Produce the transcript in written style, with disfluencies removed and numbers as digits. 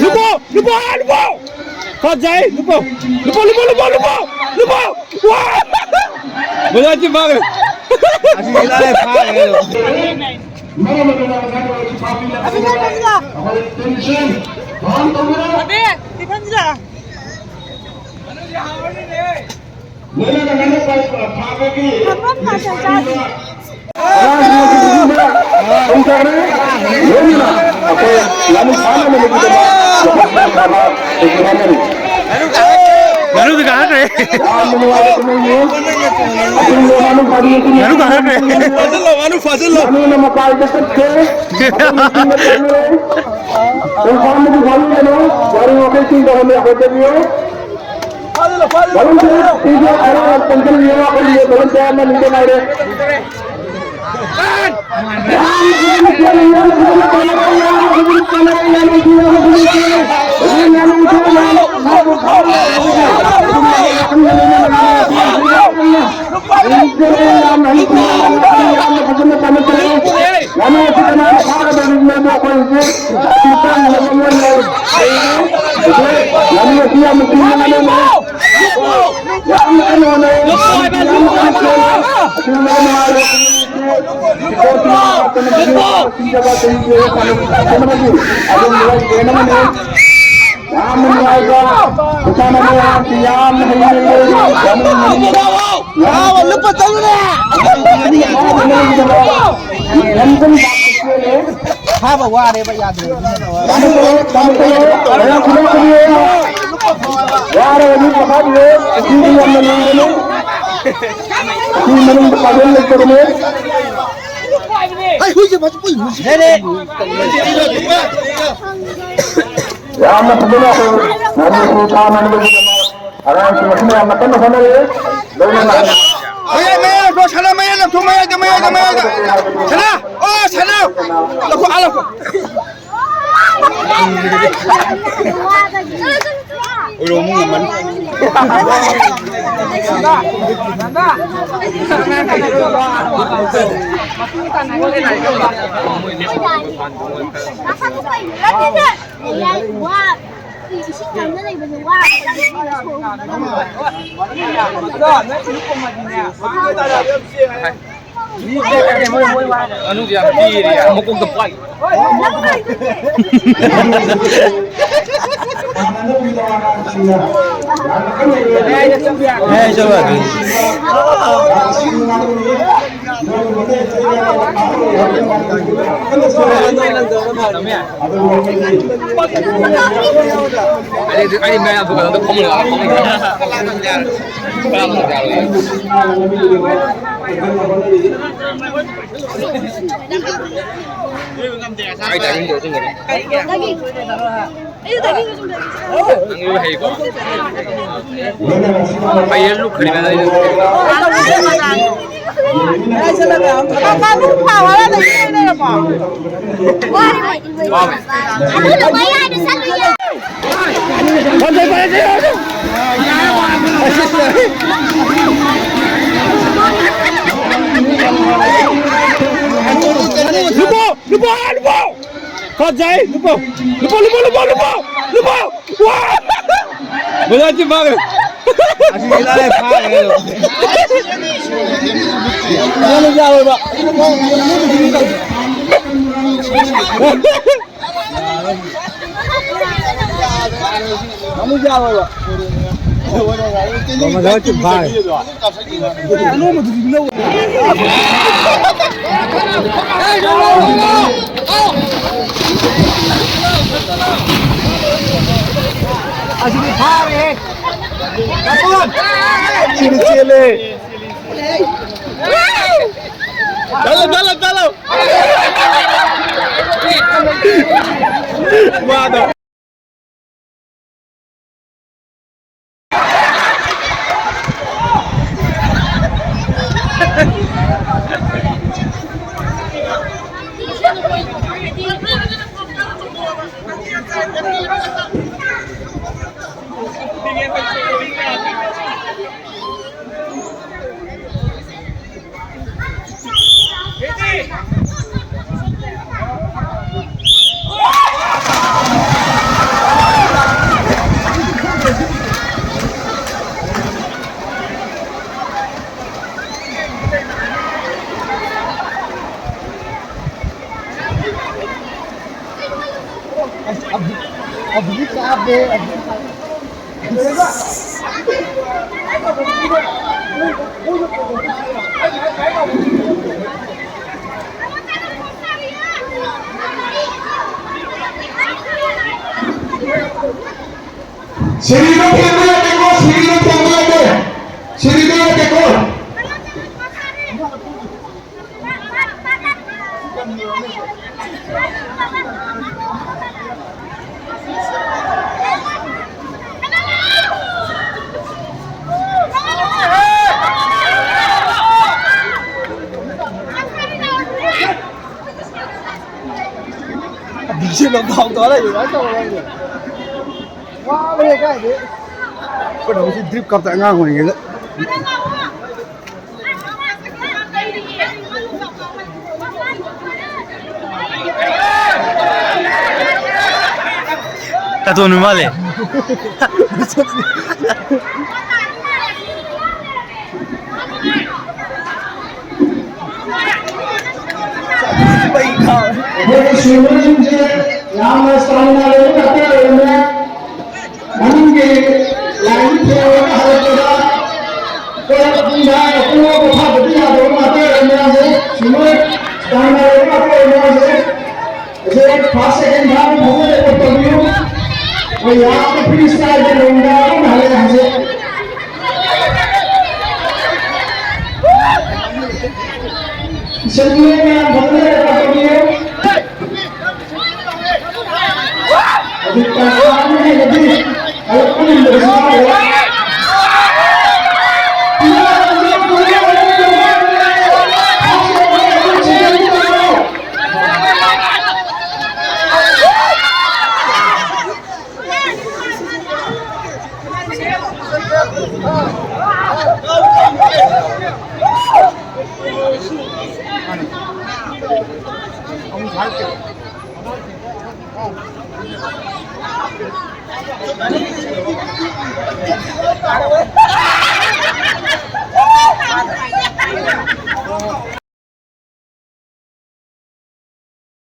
lupa. Phát giấy, lupa. Wah. Berarti bang. Asli kita le phá rồi. Baru tu kah kere? Baru kah kere? Fazil lo. Hả bà qua đây bà già thì qua đây đi bà phát đi đi làm mình padel lên cho mình ai hui chứ hui đây đây ya mà padel aku nanti kita mana ada semua yang makan mana ni lalu mana Maya, go sana Maya, nak tu Maya, sana, oh sana, laku alaku. Udah ngomong aman. Anu dia dia mau kong tepai. Coba. Ini banyak bukan untuk kamu lah. Daging juga tinggal. Daging. Ayo daging juga. Ini hay kok. Bayar lu khari mana ini? Kamu pawala daging ini apa? Wah. Aku lumayan ada satu ya. Pandai pandai. Lupa. Phát giấy, lupa. Wah. Berarti bang. Asli kita le phá rồi. Nó ra rồi bạn. Nó ra rồi bạn. Mà nó chụp bài. Nó mà chụp lâu. Asli phare. Kapun. Cile. Dalam. Waduh. Ini अभी क्या दे Sirino Tiamaya ke gol, Sirino Tiamaya ke, Sirino ke gol. Bisa nonton đó là gì đó cho mọi người. Wow, bây giờ cái gì? Bắt đầu sẽ drip cặp tại ngang của mình đấy. Tato normale. Jadi sebenarnya yang sekarang ada kata yang mungkin lain yang harus kita kalau tidak aku apa betul ada kata yang semua sekarang ada kata yang jadi pas second time boleh bertemu और यहाँ पे free style के लोंडा हमारे यहाँ से चलिए मैं बोलने लगा तो ये अभी परेशान नहीं अभी अल्पन इंतजार है